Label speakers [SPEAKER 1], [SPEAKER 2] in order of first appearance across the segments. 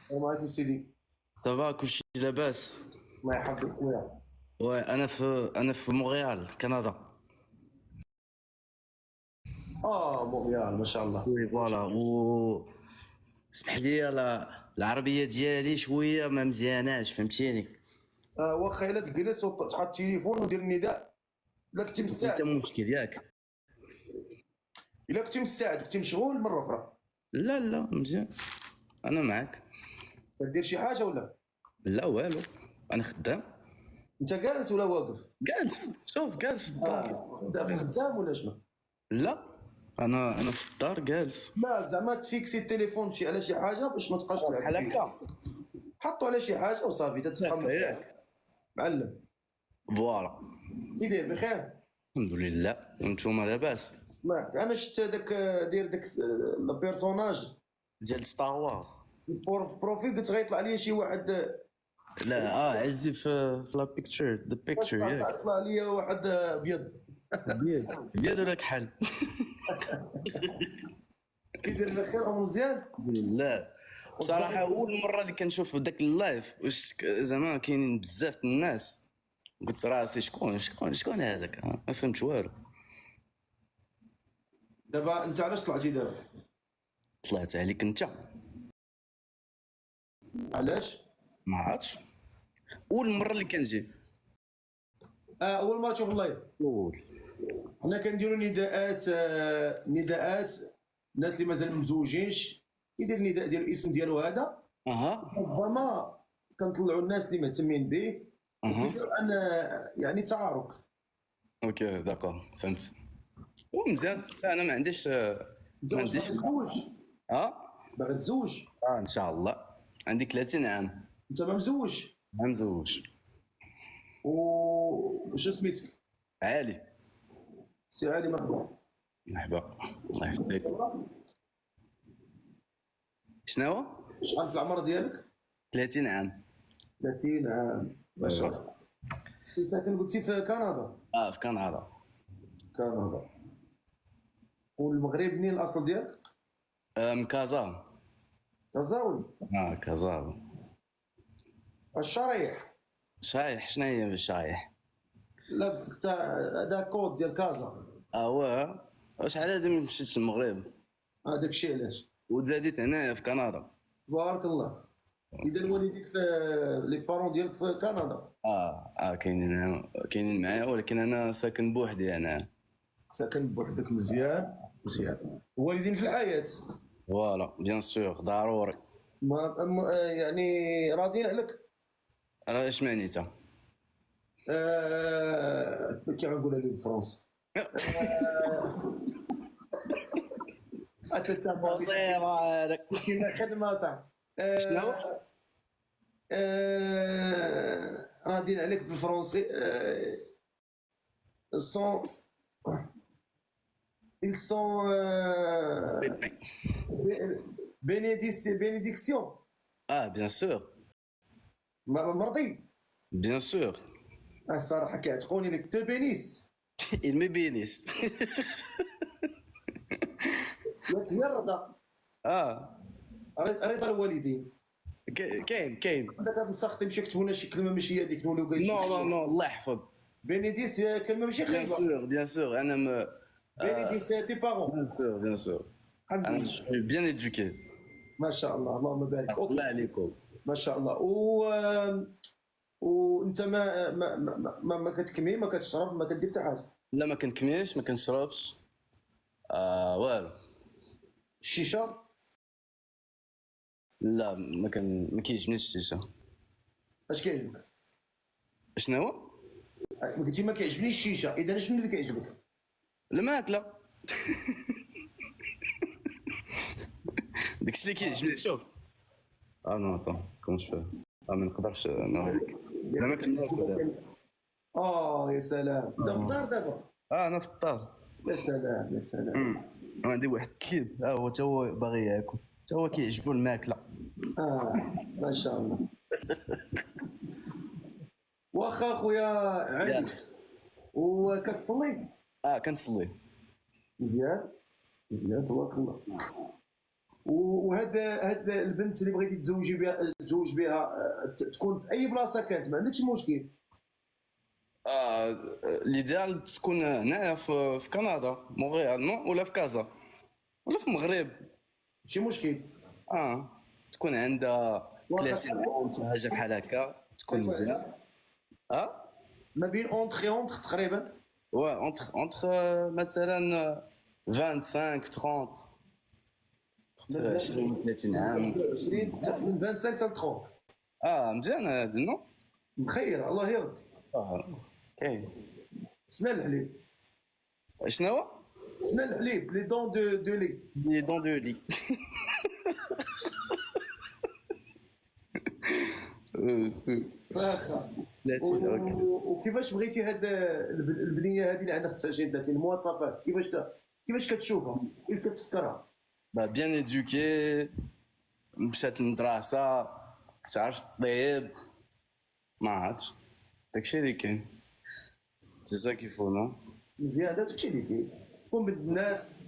[SPEAKER 1] السلام عليكم سيدي.
[SPEAKER 2] صافا كلشي لاباس.
[SPEAKER 1] الله يحفظك خويا.
[SPEAKER 2] انا في مونريال كندا.
[SPEAKER 1] مونريال ما شاء الله.
[SPEAKER 2] وي فوالا اسمح لي العربيه ديالي شويه ما مزياناش فهمتيني.
[SPEAKER 1] واخا الا تجلس وتحط التليفون ودير النداء. الا كنتي
[SPEAKER 2] انت
[SPEAKER 1] مستعد
[SPEAKER 2] مشكل ياك.
[SPEAKER 1] الا كنتي مستعد كنتي مشغول مره اخرى
[SPEAKER 2] لا لا مزيان، انا معاك.
[SPEAKER 1] دير شي حاجه ولا
[SPEAKER 2] لا والو، انا خدام.
[SPEAKER 1] انت جالس ولا واقف؟
[SPEAKER 2] جالس، شوف جالس في الدار.
[SPEAKER 1] انت في خدام ولا شنو؟
[SPEAKER 2] لا انا في الدار جالس.
[SPEAKER 1] لا زعما تفيكسي التليفون شي على شي حاجه باش ما تبقاش
[SPEAKER 2] بحال هكا
[SPEAKER 1] حطو على شي حاجه وصافي تتفهم
[SPEAKER 2] ياك.
[SPEAKER 1] معلم.
[SPEAKER 2] فوالا
[SPEAKER 1] كي داير بخير؟
[SPEAKER 2] الحمد لله، وانتوما لاباس؟
[SPEAKER 1] الله يحفظك. انا شفت داك دير داك البيرسوناج
[SPEAKER 2] ديال ستار وارز.
[SPEAKER 1] في بروفيل قلت غيطلع لي شي واحد.
[SPEAKER 2] لا عزي في لا بيكتشر ذا بيكتشر ياك.
[SPEAKER 1] طلع لي واحد ابيض.
[SPEAKER 2] بيض ولا كحل؟
[SPEAKER 1] كي داير بخير ومزيان؟
[SPEAKER 2] لا بصراحه اول مره اللي كنشوف داك اللايف واش زعما كاينين بزاف الناس، قلت راسي شكون هذاك، ما فهمتش والو.
[SPEAKER 1] دابا انت علاش طلعتي دابا؟
[SPEAKER 2] طلعت عليك انت،
[SPEAKER 1] علاش؟
[SPEAKER 2] ما عرفتش، اول مره اللي كنجي.
[SPEAKER 1] اول مره تشوف اللايف.
[SPEAKER 2] قول.
[SPEAKER 1] حنا كنديروا نداءات الناس اللي مازال مزوجينش يدير النداء ديال الاسم ديالو هذا. ربما كنطلعوا الناس اللي مهتمين به عن يعني تعارف.
[SPEAKER 2] اوكي داكور فهمت. ومزيان حتى انا ما عنديش
[SPEAKER 1] باغي تزوج؟ باغي تزوج؟
[SPEAKER 2] ان شاء الله. عندي 30 عام.
[SPEAKER 1] انت ما مزوج؟
[SPEAKER 2] ما مزوج.
[SPEAKER 1] وشنو سميتك؟
[SPEAKER 2] علي.
[SPEAKER 1] سي علي مرحبا.
[SPEAKER 2] مرحبا الله يحفظك. شنو؟
[SPEAKER 1] شحال في العمر ديالك؟
[SPEAKER 2] 30 عام.
[SPEAKER 1] 30 عام ما شاء الله. ساكن قلتي في كندا؟
[SPEAKER 2] في كندا.
[SPEAKER 1] كندا. والمغرب منين الاصل ديالك؟
[SPEAKER 2] من كازا.
[SPEAKER 1] كازاوي؟
[SPEAKER 2] كازا.
[SPEAKER 1] الشرايح.
[SPEAKER 2] شايح؟ شنو هي بالشايح؟
[SPEAKER 1] لا تاع هذا كود ديال كازا.
[SPEAKER 2] واه شحال هادي ما مشيتش للمغرب.
[SPEAKER 1] هذاك الشيء علاش.
[SPEAKER 2] وتزاديت هنايا في كندا.
[SPEAKER 1] بارك الله. اذا والديك في لي بارون ديالك في كندا؟
[SPEAKER 2] كاينين معايا، ولكن انا ساكن بوحدي انا.
[SPEAKER 1] ساكن بوحدك. مزيان مزيان. والدين في الحياه؟
[SPEAKER 2] فوالا بيان سور ضروري.
[SPEAKER 1] يعني راضيين عليك؟
[SPEAKER 2] راه اش معنيتها؟
[SPEAKER 1] كي غنقولها لك بالفرنسي.
[SPEAKER 2] مصيبه هذاك.
[SPEAKER 1] كاينه خدمه صح.
[SPEAKER 2] شنو؟
[SPEAKER 1] راضيين عليك بالفرنسي. ils sont bénédiction.
[SPEAKER 2] بيان سور.
[SPEAKER 1] مرضي.
[SPEAKER 2] بيان سور.
[SPEAKER 1] الصراحه كيعتقوني لك تو بينيس.
[SPEAKER 2] il me bénisse.
[SPEAKER 1] ياك هي الرضا. رضا الوالدين.
[SPEAKER 2] كاين
[SPEAKER 1] هذاك النسخ تمشي يكتبوا لنا شي كلمه ماشي هذيك نوليو قايلين.
[SPEAKER 2] نو الله يحفظ.
[SPEAKER 1] بينيديس كلمه ماشي خايبه.
[SPEAKER 2] بيان سور انا
[SPEAKER 1] بينيديس تي بارون.
[SPEAKER 2] بيان سور انا شوي بيان ادوكي.
[SPEAKER 1] ما شاء الله اللهم بارك.
[SPEAKER 2] الله عليكم.
[SPEAKER 1] ما شاء الله. وانت ما كتكمي ما كتشرب ما كدير حتى حاجه؟
[SPEAKER 2] لا ما كنكميش ما كنشربش والو.
[SPEAKER 1] الشيشه؟
[SPEAKER 2] لا ما كيعجبنيش الشيشه.
[SPEAKER 1] اش كيعجبك؟
[SPEAKER 2] شنو؟
[SPEAKER 1] قلتي ما كيعجبنيش الشيشه، اذا شنو اللي كيعجبك؟
[SPEAKER 2] الماكله. داكشي اللي كيعجبني. شوف نو طون كونش ما نقدرش نوريك. ما كناكل.
[SPEAKER 1] يا سلام. انت في الدار دابا؟
[SPEAKER 2] انا في الدار.
[SPEAKER 1] يا سلام يا سلام.
[SPEAKER 2] عندي واحد الكلب هو تا هو باغي ياكل، تا هو كيعجبو الماكله.
[SPEAKER 1] ما شاء الله. واخا خويا علي، وكتصلي؟
[SPEAKER 2] كنصلي.
[SPEAKER 1] مزيان مزيان تبارك الله. وهاد البنت اللي بغيتي تزوج بها تكون في اي بلاصه كانت، ما عندكش مشكل.
[SPEAKER 2] ليديال تكون هنايا في كندا، مونريال، نو، ولا في كازا، ولا في المغرب.
[SPEAKER 1] ماشي مشكل.
[SPEAKER 2] تكون عندها 30 عام شي حاجه بحال هكا، تكون مزيان.
[SPEAKER 1] ما بين اونتر تقريبا.
[SPEAKER 2] اونتر مثلا 25 30 25 30 عام.
[SPEAKER 1] 20 من 25 حتى ل 30.
[SPEAKER 2] مزيان هذا، نو.
[SPEAKER 1] مخير الله يرضي.
[SPEAKER 2] كاين
[SPEAKER 1] سنان الحليب.
[SPEAKER 2] شنو؟
[SPEAKER 1] سنان الحليب، لي دون دو لي.
[SPEAKER 2] لي دون دو لي.
[SPEAKER 1] واخا. وكيفاش بغيتي هاد البنيه هذه اللي عندها 25 30 المواصفات، كيفاش كتشوفها، كيف كتفكرها؟
[SPEAKER 2] بيان ايدوكي، مشات للمدرسه، تعرف طيب، ما عرفتش، داكشي اللي كاين. سي سا كيفو، نو.
[SPEAKER 1] مزيان، داكشي اللي كاين، تكون بنت الناس.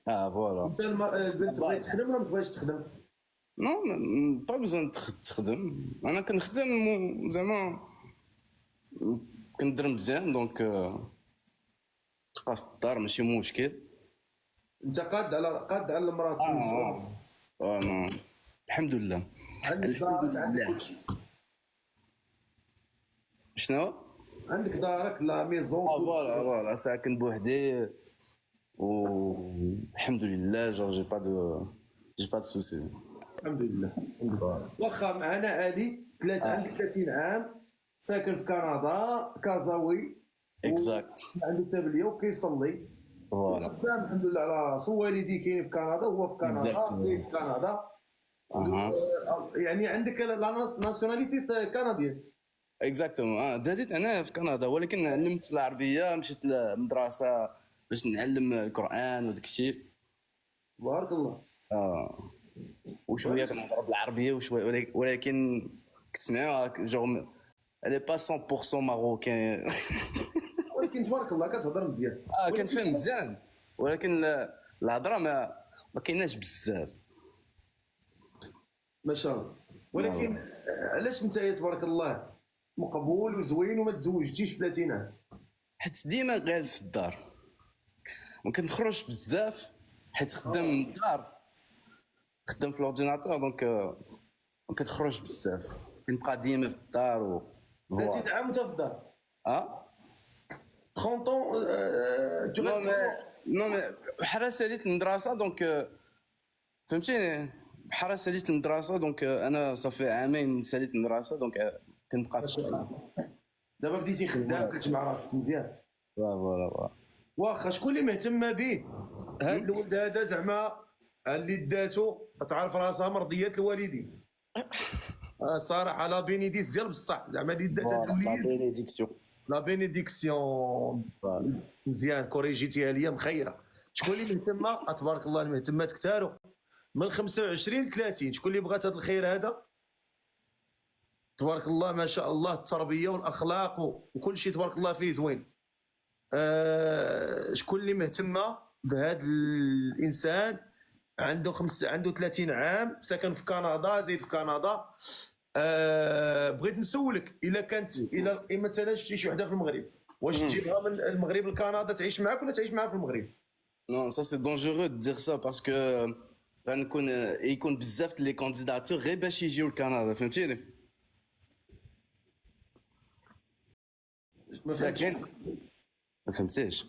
[SPEAKER 2] فوالا.
[SPEAKER 1] انت البنت بغيت تخدم ولا ما تبغيش تخدم؟
[SPEAKER 2] نو، با بزون تخدم. انا كنخدم زعما كندير مزيان، دونك تبقى في الدار ماشي مشكل.
[SPEAKER 1] انت قاد على المراه تونسيه.
[SPEAKER 2] نو، الحمد لله. الحمد لله. شنو؟
[SPEAKER 1] عندك دارك لا ميزون.
[SPEAKER 2] فوالا ساكن بوحدي والحمد لله. جي با دو سوسي.
[SPEAKER 1] الحمد لله. واخا معنا علي عندك 30 عام، ساكن في كندا، كازاوي.
[SPEAKER 2] اكزاكت.
[SPEAKER 1] عنده تابليه وكيصلي.
[SPEAKER 2] فوالا.
[SPEAKER 1] الحمد لله على راسو. والدي كاين في كندا، هو في كندا، في كندا. يعني عندك لا ناسيوناليتي كنديين.
[SPEAKER 2] اكزاكتومون. تزاديت انا في كندا، ولكن علمت العربيه، مشيت للمدرسه باش نعلم القران وداك الشيء.
[SPEAKER 1] بارك الله.
[SPEAKER 2] وشويه كنهضر بالعربيه وشويه، ولكن كتسمعوا جو الي با 100% ماروكان.
[SPEAKER 1] ولكن تبارك الله كتهضر مزيان.
[SPEAKER 2] كنفهم مزيان، ولكن الهضره ما كايناش بزاف.
[SPEAKER 1] ما شاء الله. ولكن علاش انت تبارك الله مقبول وزوين وما تزوجتيش ب 30 عام؟
[SPEAKER 2] حيت ديما جالس في الدار، ما كنخرجش بزاف، حيت خدام من الدار، خدام في الاورديناتور، دونك ما كنخرجش بزاف، كنبقى ديما في الدار.
[SPEAKER 1] 30 عام وانت في الدار؟ 30
[SPEAKER 2] نو مي بحال ساليت المدرسه، دونك فهمتيني، بحال ساليت المدرسه، دونك انا صافي عامين ساليت المدرسه، دونك كنبقى في الدار.
[SPEAKER 1] دابا بديتي خدام كتجمع راسك مزيان.
[SPEAKER 2] فوالا.
[SPEAKER 1] واخا شكون اللي مهتم به هاد الولد هذا؟ زعما اللي داتو تعرف راسها مرضيات الوالدين. صراحه لا بينيديس ديال بصح، زعما اللي دات هاد الوليد لا بينيديكسيون مزيان. كوريجيتيها ليا مخيره. شكون اللي مهتمه؟ تبارك الله المهتمات كثاروا من 25 ل 30. شكون اللي بغات هذا الخير هذا؟ تبارك الله ما شاء الله، التربيه والاخلاق وكل شيء تبارك الله فيه زوين. شكون اللي مهتمه بهذا الانسان؟ عنده 30 عام، ساكن في كندا، زايد في كندا. بغيت نسولك الا كانت مثلا شتي شي وحده في المغرب، واش تجيبها من المغرب لكندا تعيش معاك ولا تعيش معاها في المغرب؟
[SPEAKER 2] نو سا سي دونجورو دير سا، باسكو غنكون يكون بزاف لي كانديداتور غير باش يجيو لكندا، فهمتيني؟ ما فهمتيش.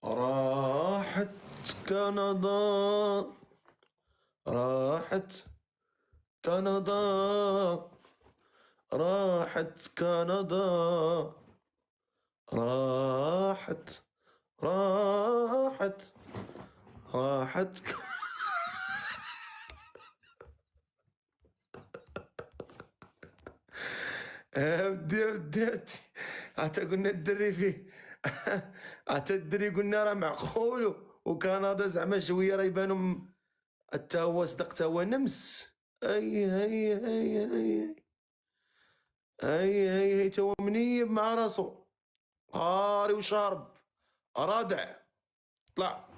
[SPEAKER 1] راحت كندا، راحت كندا، راحت كندا، راحت ودي حتى قلنا الدري فيه حتى الدري قلنا راه معقول، وكندا زعما شويه راه يبانوا حتى هو صدق، حتى هو نمس. هي تو منيب مع راسو قاري وشارب رادع طلع